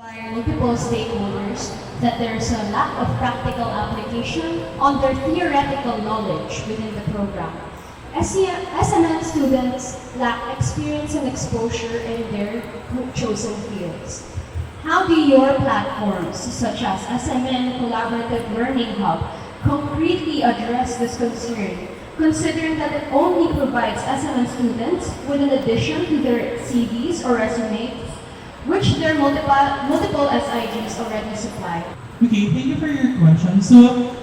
by multiple stakeholders that there's a lack of practical application on their theoretical knowledge within the program. SMN students lack experience and exposure in their chosen fields. How do your platforms, such as SMN Collaborative Learning Hub, concretely address this concern, considering that it only provides SMN students with an addition to their CVs or resumes, which their multiple SIGs already supply? Okay, thank you for your question. So,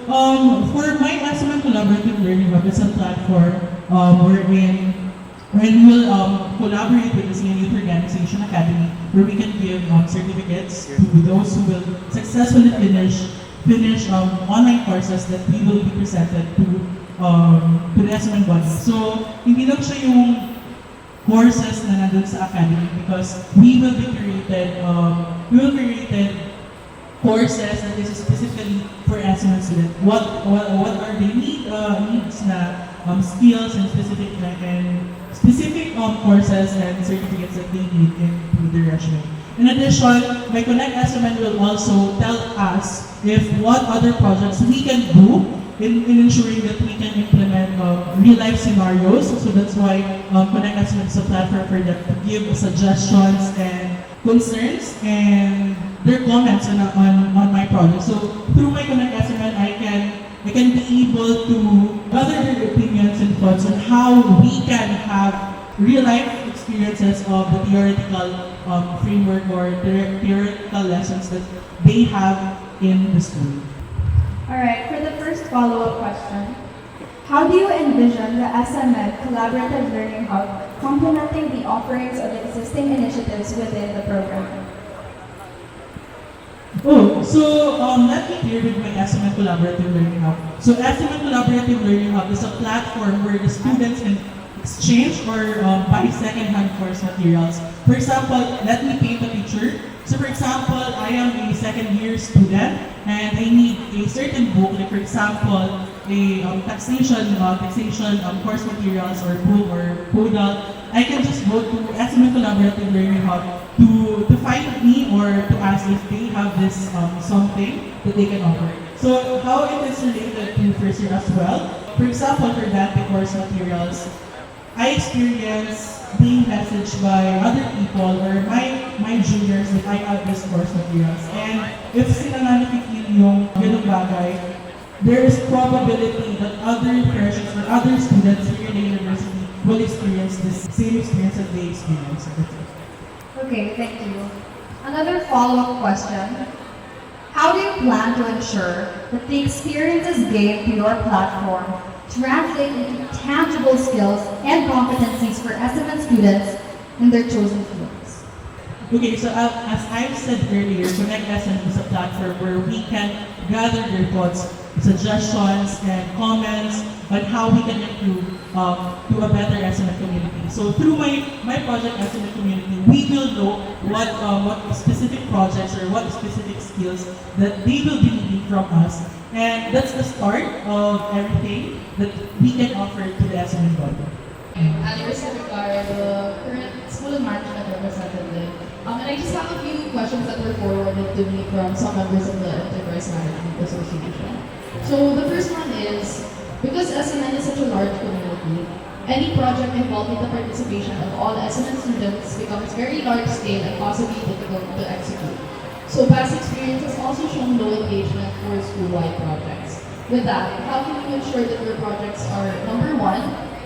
for my SMN Collaborative Learning Hub, it's a platform wherein we will collaborate with the Senior Youth Organization Academy, where we can give certificates to those who will successfully finish online courses that we will be presented to the SMN body. So, hindi lang siya yung courses na nandun sa academy, because we will created courses that is specifically for SMN students. What are the needs na skills and specific courses and certificates that they need into their resume. In addition, my Connect SMN will also tell us if what other projects we can do in ensuring that we can implement real-life scenarios. So that's why Connect SMN is a platform for them to give suggestions and concerns and their comments on my project. So through my Connect SMN, I can be able to gather their opinions and thoughts on how we can have real-life experiences of the theoretical framework or theoretical lessons that they have in the school. Alright, for the first follow-up question, how do you envision the SMN Collaborative Learning Hub complementing the offerings of existing initiatives within the program? Let me clear with my SMN Collaborative Learning Hub. So SMN Collaborative Learning Hub is a platform where the students can exchange or buy second-hand course materials. For example, let me paint a picture. So for example, I am a second-year student and I need a certain book, like for example, a taxation course materials or book or PODAL. I can just go to SMN Collaborative Learning Hub to find me or to ask if they have this something that they can offer. So how it is related to first year as well. For example, for Dante course materials, I experience being messaged by other people or my juniors that I have this course materials. And if sila nga nakikita yung ganung bagay, there is probability that other freshers or other students here in the university will experience this same experience that they experience. Okay, thank you. Another follow-up question. How do you plan to ensure that the experiences gained through your platform translate into tangible skills and competencies for SMN students in their chosen fields? Okay, so as I've said earlier, Connect SMN is a platform where we can gather their thoughts, suggestions, and comments on how we can improve to a better SMN community. So through my project SMN community, we will know what specific projects or what specific skills that they will be needing from us. And that's the start of everything that we can offer to the SMN body. Andrei Barredo, the current school and management representative. And I just have a few questions that were forwarded to me from some members of the Enterprise Management Association. So the first one is, because SMN is such a large community, any project involving the participation of all SMN students becomes very large scale and possibly difficult to execute. So past experience has also shown low engagement for school-wide projects. With that, how can you ensure that your projects are, number one,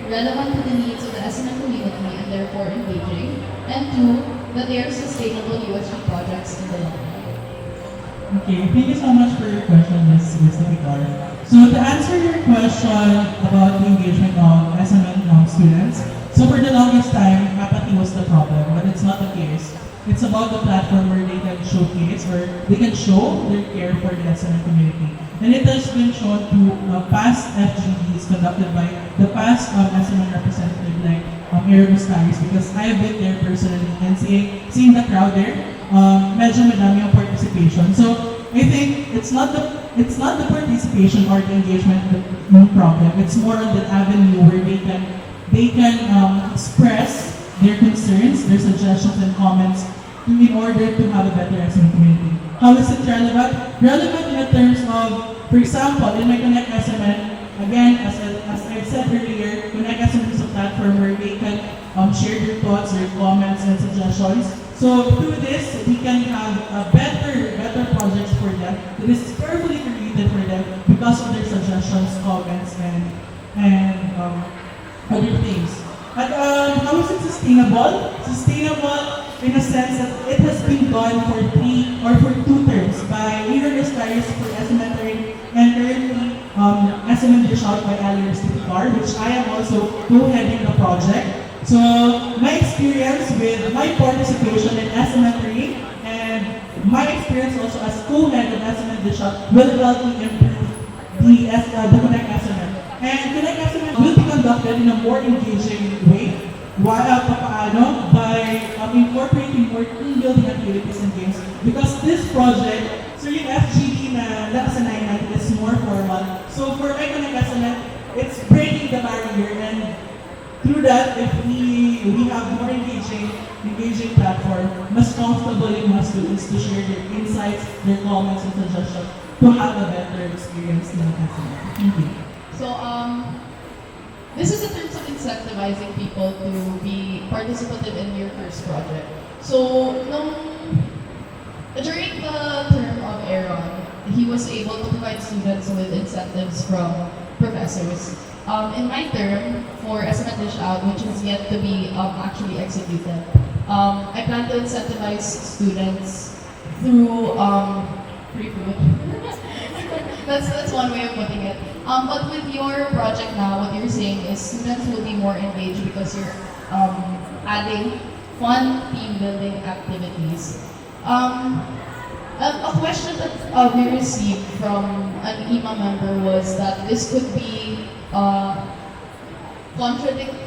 relevant to the needs of the SMN community and therefore engaging, and two, that they are sustainable USG projects in the long run? Okay, thank you so much for your question, Ms. Vicar. So to answer your question about the engagement of SMN students, so for the longest time, apathy was the problem, but it's not the case. It's about the platform where they can showcase or they can show their care for the SMN community. And it has been shown to past FGDs conducted by the past SMN representative like Aaron Mustaris, because I have been there personally and seeing the crowd there, medyo madami yung participation. So I think it's not the participation or the engagement the problem. It's more on the avenue where they can express their concerns, their suggestions and comments in order to have a better SME community. How is it relevant? Relevant in the terms of, for example, in my Connect SMN, again, as I've said earlier, Connect SMN is a platform where they can share their thoughts, their comments, and suggestions. So through this, we can have better projects for them that is carefully created for them because of their suggestions, comments, and other things. And how is it sustainable? Sustainable in a sense that it has been done for 2 terms by Leader Studies for SMN and currently SMN Dish Out by Alias Titikar, which I am also co-heading the project. So my experience with my participation in SMN and my experience also as co-head of SMN Dish Out will help me improve the Connect SMN. And Connect SMN will be conducted in a more engaging way. By incorporating more team building activities and games. Because this project, so yung FGD na nakasanayan natin is more formal. So for my Connect SMN, it's breaking the barrier, and through that, if we have more engaging platform, mas comfortable yung mga students to share their insights, their comments, and suggestions to have a better experience in SMN. Thank you. So, this is in terms of incentivizing people to be participative in your first project. So, during the term of Aaron, he was able to provide students with incentives from professors. In my term, for SMN Dish Out, which is yet to be actually executed, I plan to incentivize students through free food. That's one way of putting it. But with your project now, what you're saying is students will be more engaged because you're adding fun team building activities. A question that we received from an IMA member was that this could be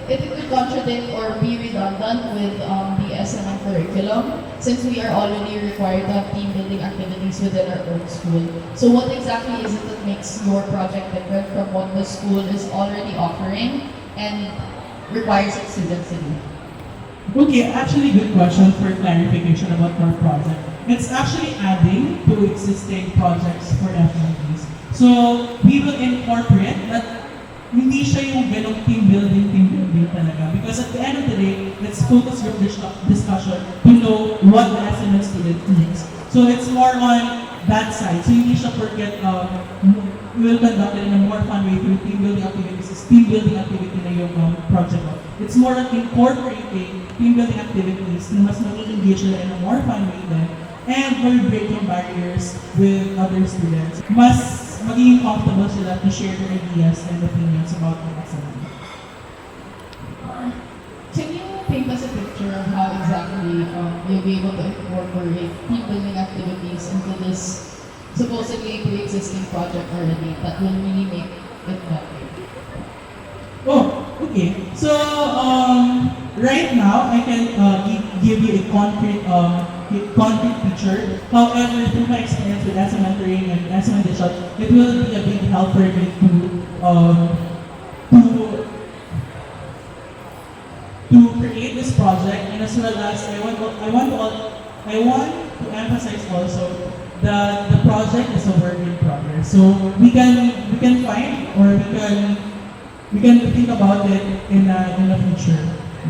it could contradict or be redundant with the SMN curriculum, since we are already required to have team building activities within our own school. So what exactly is it that makes your project different from what the school is already offering and requires its students to do? Okay, actually good question for clarification about our project. It's actually adding to existing projects for FMPs. So we will incorporate that hindi siya yung ganong team building talaga. Because at the end of the day, let's focus group discussion to know what the SMN student needs. So it's more on that side. So hindi siya forget we will conduct it in a more fun way through team building activities. It's team building activity na yung project ko. It's more on incorporating team building activities na mas mag-engage nila in a more fun way then, and we're breaking barriers with other students. Mas magiging comfortable sila to share their ideas and opinions about the SMN. Can you paint us a picture of how exactly you'll be able to incorporate team building activities into this supposedly pre-existing project already that will really make it better? Oh, okay. So right now I can give you a concrete picture. However, through my experience with SMN Terrain and SMN Dish Out, it will be a big help for me to create this project, and as well as I want to emphasize also that the project is a work in progress. So we can find, or we can think about it in the future.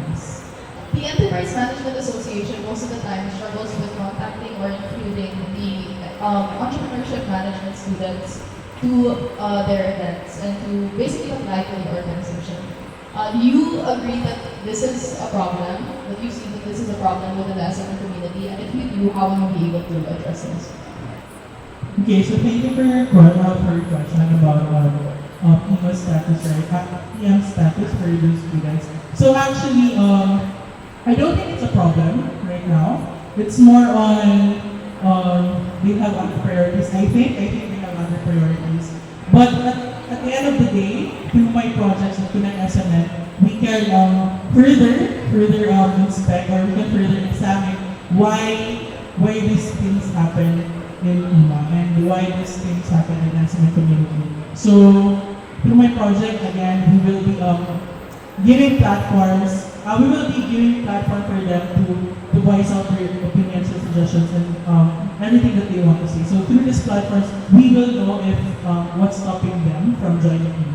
Yes. The Enterprise Management Association most of the time struggles with contacting or including the entrepreneurship management students to their events and to basically apply to the organization. Do you agree that this is a problem, that you see that this is a problem within the SMN community, and if you do, how will you be able to address this? Okay, so thank you for your question about EMA status, right? EM status for those students. So actually, I don't think it's a problem right now. It's more on they have other priorities. I think they have other priorities. But at the end of the day, through my projects at Connect SMN, we can further inspect, or we can further examine why these things happen in UMA and why these things happen in SMN community. So through my project, again, we will be giving platforms we will be giving platform for them to voice out their opinions and suggestions and anything that they want to say. So through these platforms, we will know if what's stopping them from joining in.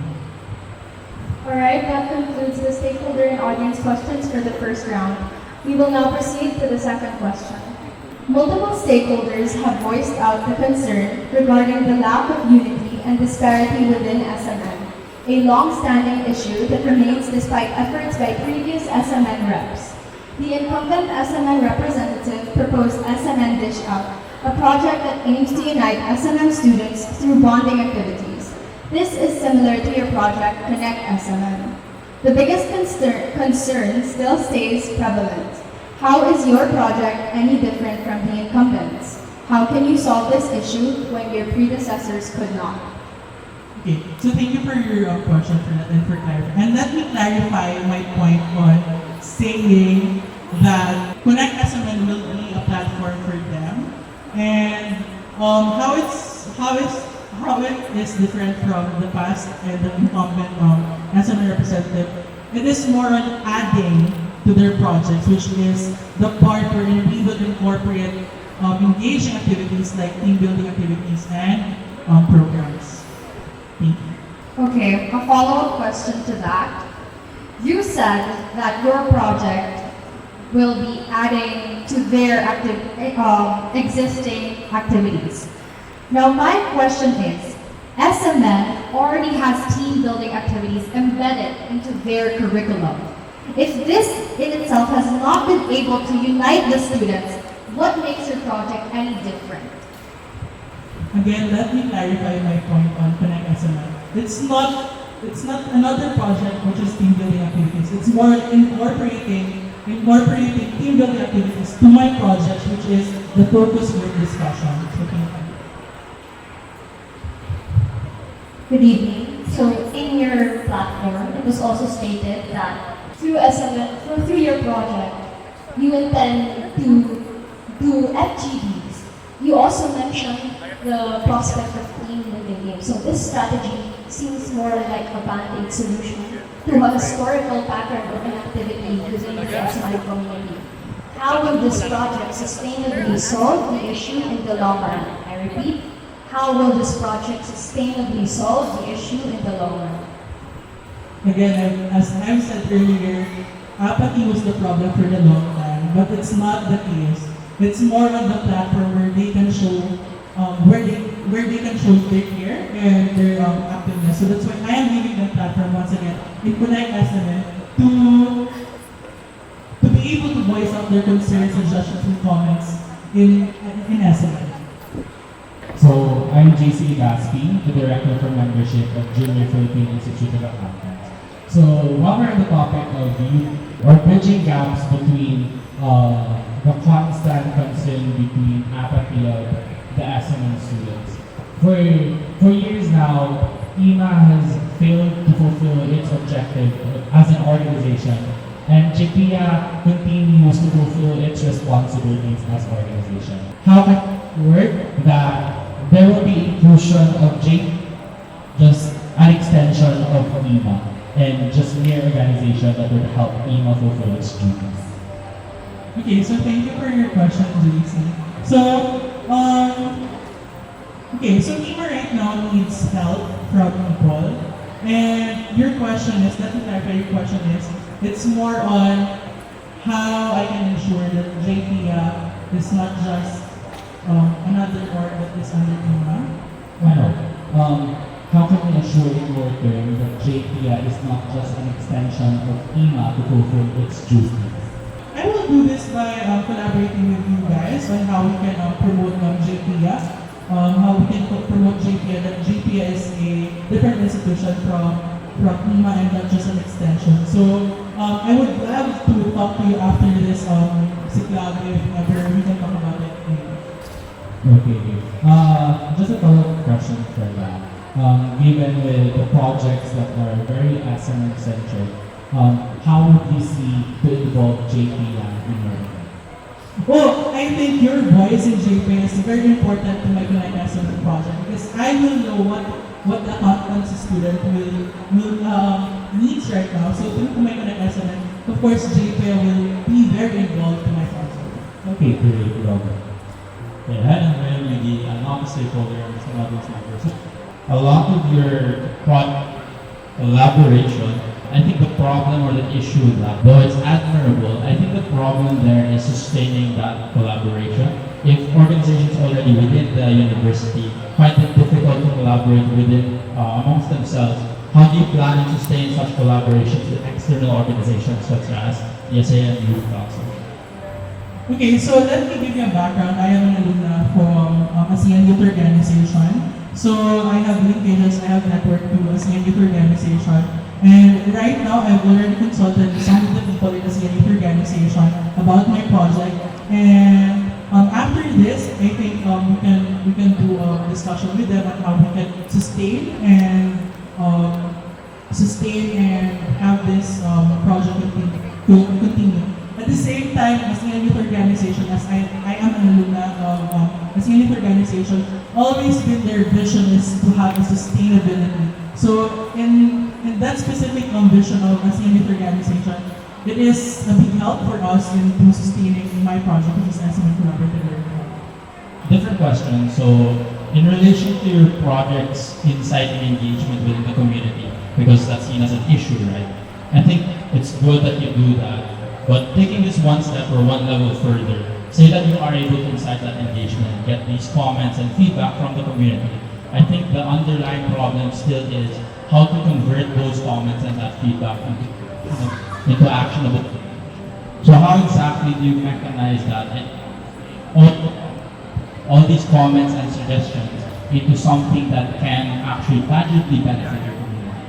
Alright, that concludes the stakeholder and audience questions for the first round. We will now proceed to the second question. Multiple stakeholders have voiced out the concern regarding the lack of unity and disparity within SMN, a long-standing issue that remains despite efforts by previous SMN reps. The incumbent SMN representative proposed SMN Dish Up, a project that aims to unite SMN students through bonding activities. This is similar to your project, Connect SMN. The biggest concern still stays prevalent. How is your project any different from the incumbents? How can you solve this issue when your predecessors could not? Okay, so thank you for your question for that and for clarifying. And let me clarify my point on saying that Connect SMN will be a platform for them, and how it is different from the past and the incumbent SMN representative. It is more on adding to their projects, which is the part wherein we will incorporate engaging activities like team building activities and programs. Thank you. Okay, a follow-up question to that. You said that your project will be adding to their existing activities. Now my question is, SMN already has team building activities embedded into their curriculum. If this in itself has not been able to unite the students, what makes your project any different? Again, let me clarify my point on Connect SMN. It's not another project which is team building activities. It's more incorporating team building activities to my project, which is the focus group discussion. So, Good evening. So in your platform, it was also stated that through your project, you intend to do FGDs. You also mentioned the prospect of team building games. So this strategy seems more like a band-aid solution to a historical pattern of inactivity within the SMI community. How will this project sustainably solve the issue in the long run? I repeat, how will this project sustainably solve the issue in the long run? again, as I've said earlier, apathy was the problem for the long time, but it's not the case. It's more on the platform where they can show where they can show their care and their activeness. So that's why I am giving them platform once again in Connect SMN to be able to voice out their concerns, suggestions, and comments in SMN. So, I'm JC Gaspi, the Director for Membership of Junior Philippine Institute of Accountants. So, while we're on the topic of youth or bridging gaps between the constant concern between apathy of the SMN students. For years now, IMA has failed to fulfill its objective as an organization, and JPIA continues to fulfill its responsibilities as an organization. How can it work that there will be inclusion of just an extension of IMA and just mere organization that would help IMA fulfill its duties? Okay, so thank you for your question, JC. So, IMA right now needs help from people. And your question is, let me clarify your question is, it's more on how I can ensure that JPIA is not just another org that is under IMA. How can we assure in your term that JPIA is not just an extension of IMA to fulfill its duties? I will do this by collaborating with you guys on how we can promote JPIA. How we can promote JPIA, that JPIA is a different institution from IMA and not just an extension. So I would love to talk to you after this SIKLAB if ever we can talk about it. Okay. Just a follow-up question for that. Given the projects that are very SMN-centric, how would you see to involve JPIA in your work? Well, I think your voice in JPIA is very important to my Connect SMN project because I will know what the accountancy student will needs right now. So through my Connect SMN, of course, JP will be very involved to my project. Okay, great, Robert. Yeah, I'm really an honest stakeholder and some others members. A lot of your collaboration, I think the problem or the issue with that, though it's admirable, I think the problem there is sustaining that collaboration. If organizations already within the university find it difficult to collaborate within amongst themselves, how do you plan to sustain such collaborations with external organizations such as the SAM Youth Council? Okay, so let me give you a background. I am an alumna from ASEAN Youth Organization. So I have linkages, I have network to ASEAN Youth Organization. And right now, I've already consulted some of the people in ASEAN Youth Organization about my project. And after this, I think we can do a discussion with them on how we can sustain and have this project continue. At the same time, ASEAN Youth Organization, as I am an alumna of ASEAN Youth Organization, always been their vision is to have a sustainability. So in that specific vision of ASEAN Youth Organization, it is a big help for us in sustaining my project, which is SMN Collaborative Learning. Different question. So, in relation to your project's insight and engagement within the community, because that's seen as an issue, right? I think it's good that you do that. But taking this one step or one level further, say that you are able to incite that engagement, get these comments and feedback from the community. I think the underlying problem still is how to convert those comments and that feedback into actionable. So how exactly do you mechanize that and all these comments and suggestions into something that can actually tangibly benefit your community?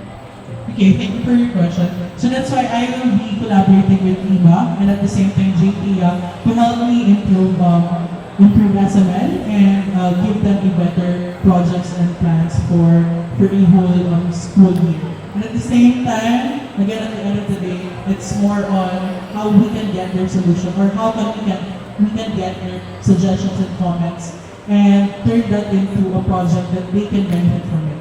Okay, thank you for your question. So that's why I will be collaborating with IMA and at the same time JP to help me improve SML and give them a better projects and plans for a whole school year. And at the same time, again at the end of the day, it's more on how we can get their solution or how we can get their suggestions and comments and turn that into a project that they can benefit from it.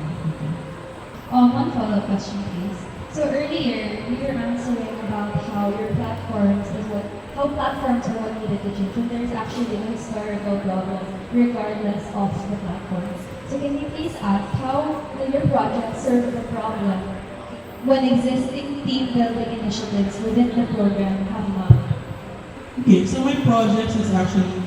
One follow-up question, please. So earlier, you were answering about how how platforms are what needed to change, and there's actually a historical problem regardless of the platforms. So can you please ask how will your project serve the problem when existing team building initiatives within the program have not? Okay, so my project is actually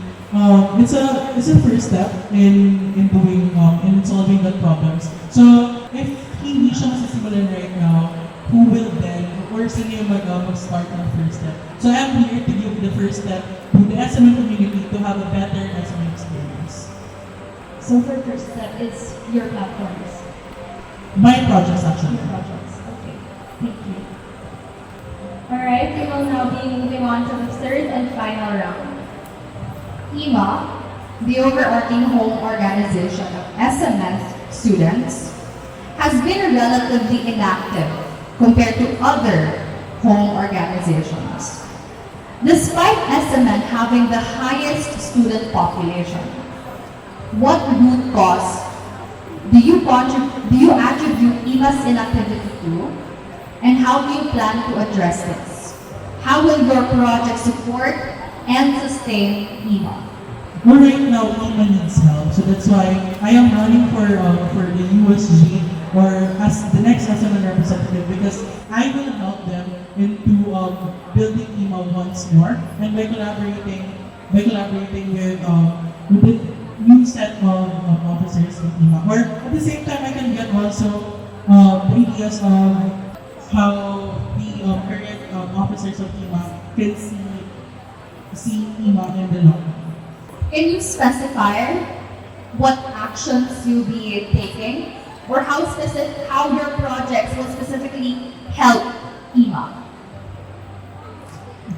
it's a first step in doing in solving the problems. So if hindi siya masisimulan right now, who will then or sino yung mag-start ng first step? So I'm here to give the first step to the SMN community to have a better SMN experience. So for first step is your platforms. My projects actually. Your projects. Okay. Thank you. Alright, we will now be moving on to the third and final round. IMA, the overarching home organization of SMS students, has been relatively inactive compared to other home organizations. Despite SMN having the highest student population, what root cause do you attribute IMA's inactivity to, and how do you plan to address this? How will your project support and sustain IMA? Well, right now, IMA needs help, so that's why I am running for the USG or as the next SMN representative because I will help them into building IMA once more and by collaborating with the new set of officers of IMA. Or at the same time, I can get also ideas of how the current officers of IMA can see IMA in the long run. Can you specify what actions you'll be taking or how your projects will specifically help IMA?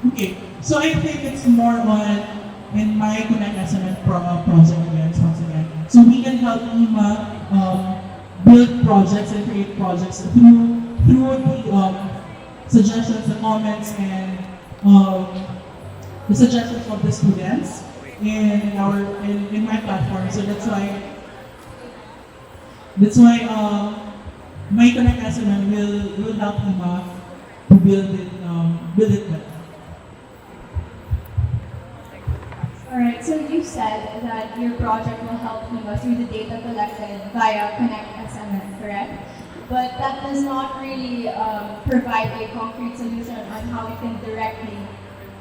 Okay, so I think it's more on in my Connect SMN project again, once again. So we can help IMA build projects and create projects through the suggestions, the comments, and the suggestions of the students in my platform. So that's why my Connect SMN will help IMA to build it build it better. Alright, so you said that your project will help HEMA through the data collected via Connect SMN, correct? But that does not really provide a concrete solution on how it can directly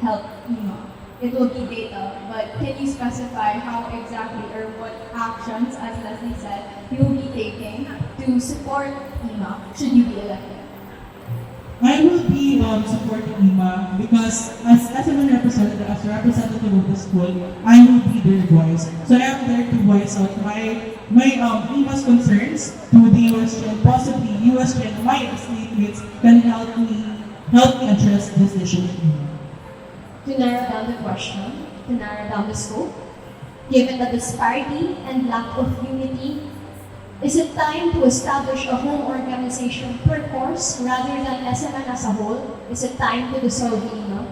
help HEMA. It will be data, but can you specify how exactly or what actions, as Leslie said, you will be taking to support HEMA should you be elected? I will be supporting IMA because as SMN representative, as representative of the school, I will be their voice. So I am there to voice out my IMA's concerns to the USG and possibly USG and my state mates can help me address this issue with IMA. To narrow down the question, to narrow down the scope, given the disparity and lack of unity, is it time to establish a home organization per course rather than SMN as a whole? Is it time to dissolve HEMA?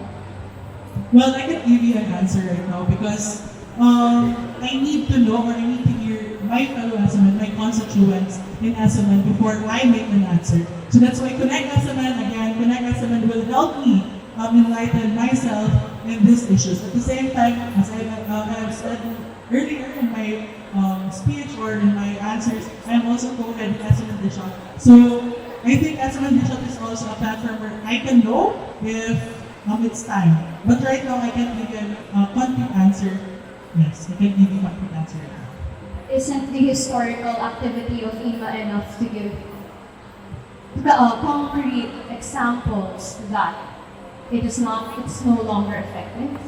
Well, I can give you an answer right now because I need to know or I need to hear my fellow SMN, my constituents in SMN before I make an answer. So that's why Connect SMN, again, Connect SMN will help me enlighten myself in these issues. At the same time, as I have said earlier in my speech or in my answers, I am also co-head of SMN Digital. So I think SMN Digital is also a platform where I can know if it's time. But right now, I can't give you a concrete answer. Yes, I can give you a concrete answer right now. Isn't the historical activity of HEMA enough to give concrete examples that it's no longer effective?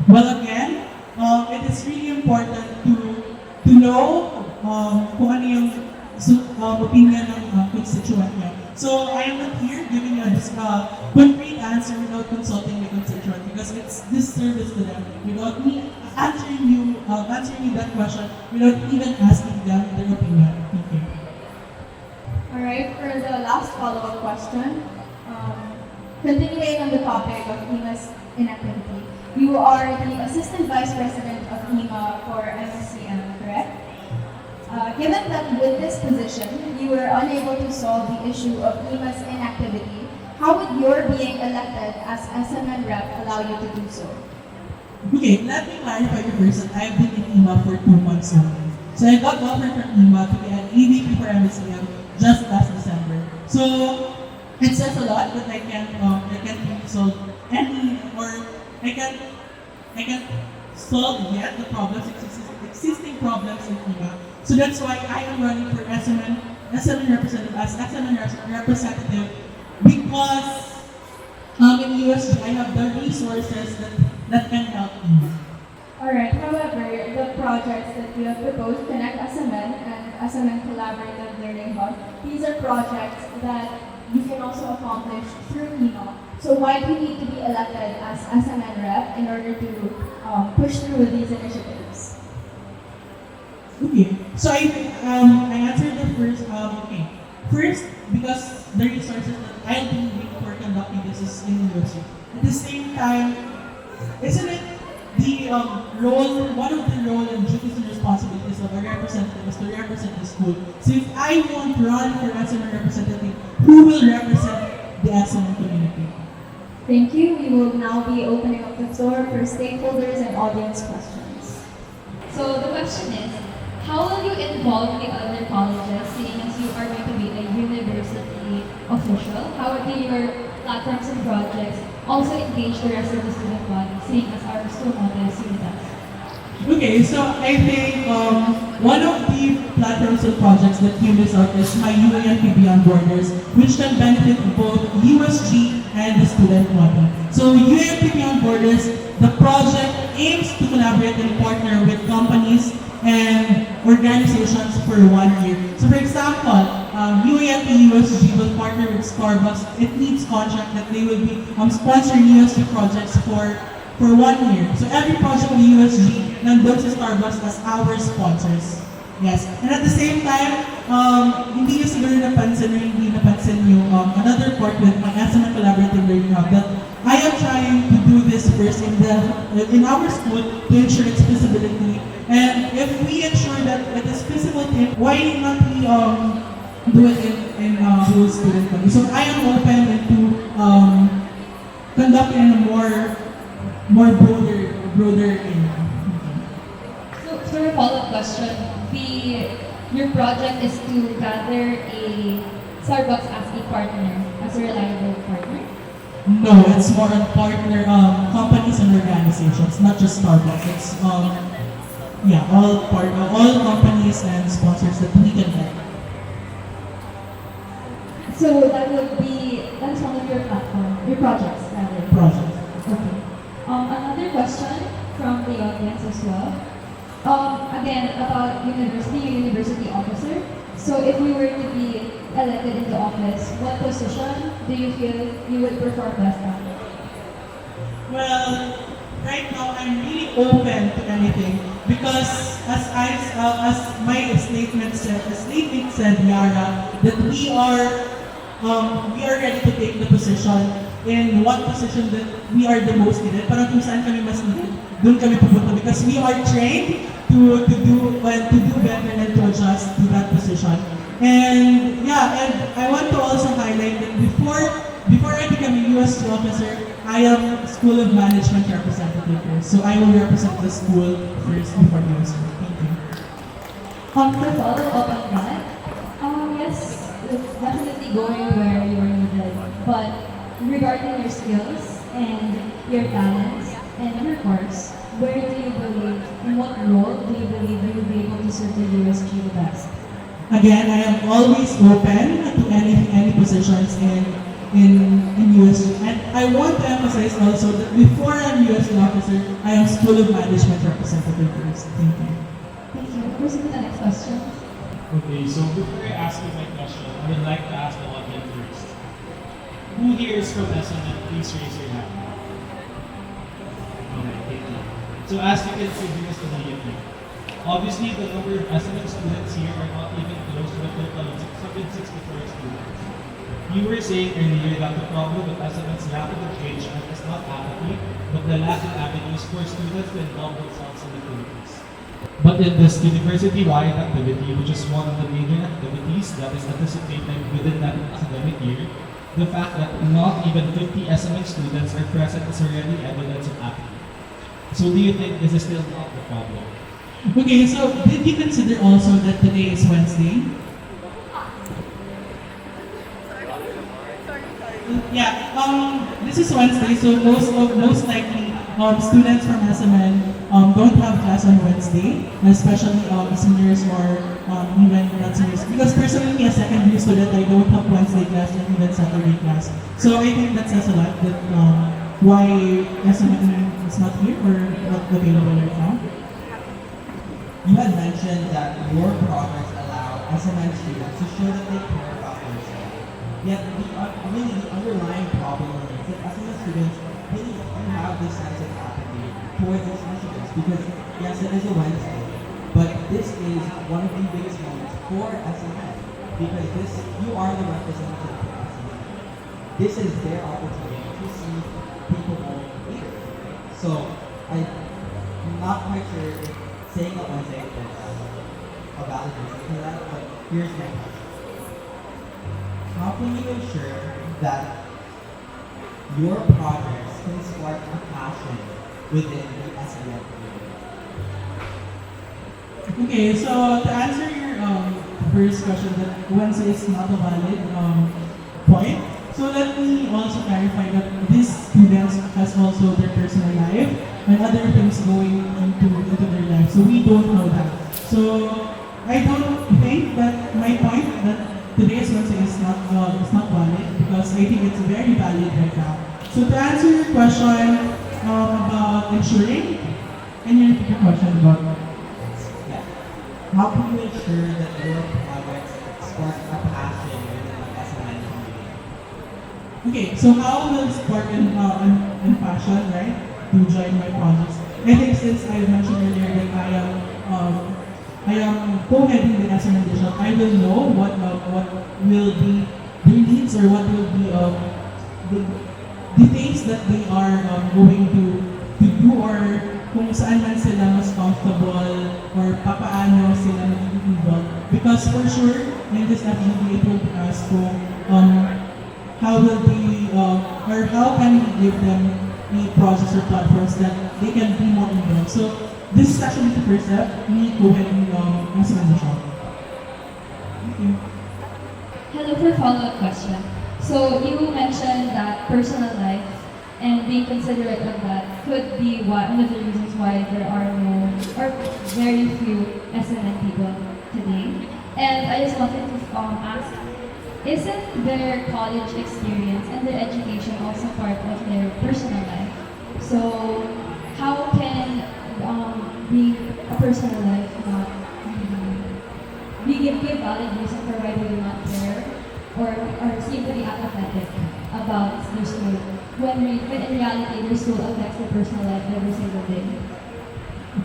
Well, again, it is really important to know kung ano yung opinion ng constituent niya. So I am not here giving you a concrete answer without consulting the constituent because it's disservice to them. Without me answering you that question, without even asking them their opinion. Thank you. Alright, for the last follow-up question, continuing on the topic of HEMA's inactivity, you are the Assistant Vice President of HEMA for MSCM, correct? Given that with this position, you were unable to solve the issue of HEMA's inactivity, how would your being elected as SMN rep allow you to do so? Okay, let me clarify you first that I've been in HEMA for 2 months only. So I got offered from HEMA to be an EVP for MSCM just last December. So it says a lot that I can't really solve any or I can't solve yet the problems, existing problems in HEMA. So that's why I am running for SMN representative as SMN representative because in USG I have the resources that can help me. Alright, however, the projects that you have proposed, Connect SMN and SMN Collaborative Learning Hub, these are projects that you can also accomplish through HEMA. So why do you need to be elected as SMN rep in order to push through these initiatives? Okay, so I answered the first. Okay, first because the resources that I'll be using for conducting this is in USG. At the same time, isn't it the one of the role and duties and responsibilities of a representative is to represent the school? So if I want to run for SMN representative, who will represent the SMN community? Thank you. We will now be opening up the floor for stakeholders and audience questions. So the question is, how will you involve the other colleges, seeing as you are going to be a university official? How will your platforms and projects also engage the rest of the student body, seeing as our school model is unitized? Okay, so I think one of the platforms and projects that came this out is my UA&P Beyond Borders, which can benefit both USG and the student body. So UA&P Beyond Borders, the project aims to collaborate and partner with companies and organizations for 1 year. So for example, UA&P USG will partner with Starbucks. It needs contract that they will be sponsoring USG projects for 1 year. So every project of USG nandun sa Starbucks as our sponsors. Yes. And at the same time, hindi nyo siguro napansin or hindi napansin yung another part with my SMN Collaborative Learning Hub that I am trying to do this first in our school to ensure its feasibility. And if we ensure that it is feasible, why not we do it in whole student body? So I am open to look in a more broader in. So, for a follow-up question, your project is to gather a Starbucks as a partner, as a reliable partner. No, it's more on partner companies and organizations, not just Starbucks. It's all companies and sponsors that we can get. So that's one of your projects rather. Project. Okay. Another question from the audience as well. Again, about university officer. So if you were to be elected into office, what position do you feel you would perform best at? Well, right now I'm really open to anything because as my statement said, Yara, that we are ready to take the position in what position that we are the most needed. Parang kung saan kami mas needed, doon kami pupunta because we are trained to do better and to adjust to that position. And I want to also highlight that before I become a USG officer, I am School of Management representative first. So I will represent the school first before the USG. Thank you. To follow up on that, yes, it's definitely going where you are needed. But regarding your skills and your talents and your course, where do you believe, in what role do you believe you will be able to serve the USG the best? Again, I am always open to any positions in USG. And I want to emphasize also that before I'm USG officer, I am School of Management representative first. Thank you. Thank you. Proceed to the next question. Okay, so before I ask you my question, I would like to ask the audience first. Who here is from SNM? Please raise your hand. Okay, thank you. So as you can see, here's the UA&P. Obviously, the number of SNM students here are not even close to the total of 664 students. You were saying earlier that the problem with SNM's lack of engagement is not apathy, but the lack of avenues for students to involve themselves in activities. But in this university-wide activity, which is one of the major activities that is anticipated within that academic year, the fact that not even 50 SMN students are present is already evidence of apathy. So do you think this is still not the problem? Okay, so did you consider also that today is Wednesday? Yeah, this is Wednesday, so most likely students from SMN don't have class on Wednesday, especially seniors or even not seniors. Because personally, as a second year student, I don't have Wednesday class and even Saturday class. So I think that says a lot that why SMN is not here or not available right now. You had mentioned that your projects allow SMN students to show that they care about themselves. Yet, the underlying problem is that SMN students really don't have this sense of apathy towards these initiatives. Because, yes, it is a Wednesday, but this is one of the biggest moments for SMN. Because you are the representative of SMN. This is their opportunity to see capable leaders. So, I'm not quite sure if saying that Wednesday is a valid reason for that, but here's my question. How can you ensure that your projects can spark a passion within the SIKLAB community? Okay, so to answer your first question, that Wednesday is not a valid point. So let me also clarify that these students has also their personal life and other things going into their life. So we don't know that. So I don't think that my point that today's Wednesday is not valid because I think it's very valid right now. So to answer your question about ensuring, can you repeat your question about? Yeah. How can you ensure that your projects spark a passion within the SMN community? Okay, so how will spark and passion, right, to join my projects? I think since I mentioned earlier that I am co-heading the SMN division, I will know what will be their needs or what will be the things that they are going to do or kung saan man sila mas comfortable or papaano sila magiging involved. Because for sure, in this FGD, it will be asked kung how will we, or how can we give them the projects or platforms that they can be more involved. So this is actually the first step. We go ahead and answer the shop. Thank you. Hello for follow-up question. So you mentioned that personal life and being considerate of that could be one of the reasons why there are no or very few SNN people today. And I just wanted to ask, isn't their college experience and their education also part of their personal life? So how can being a personal life not we give valid reason for why they do not care or seem to be apathetic about their school when in reality their school affects their personal life every single day?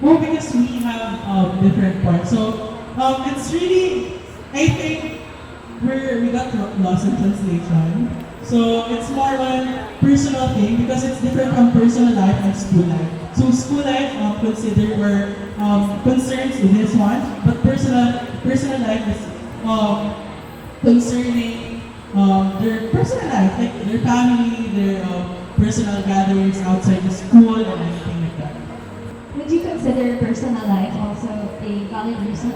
Well, because we have different parts. So it's really, I think we got lost in translation. So it's more on personal thing because it's different from personal life and school life. So school life consider or concerns this one, but personal life is concerning their personal life, like their family, their personal gatherings outside the school or anything like that. Would you consider personal life also a valid reason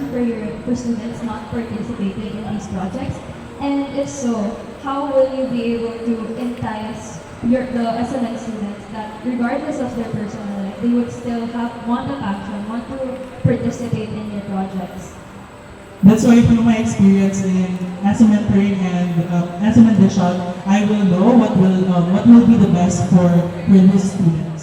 for students not participating in these projects? And if so, how will you be able to entice the SMN students that regardless of their personal life, they would still want a passion, want to participate in your projects? That's why through my experience in as a mentoring and as a mentorship, I will know what will be the best for this student.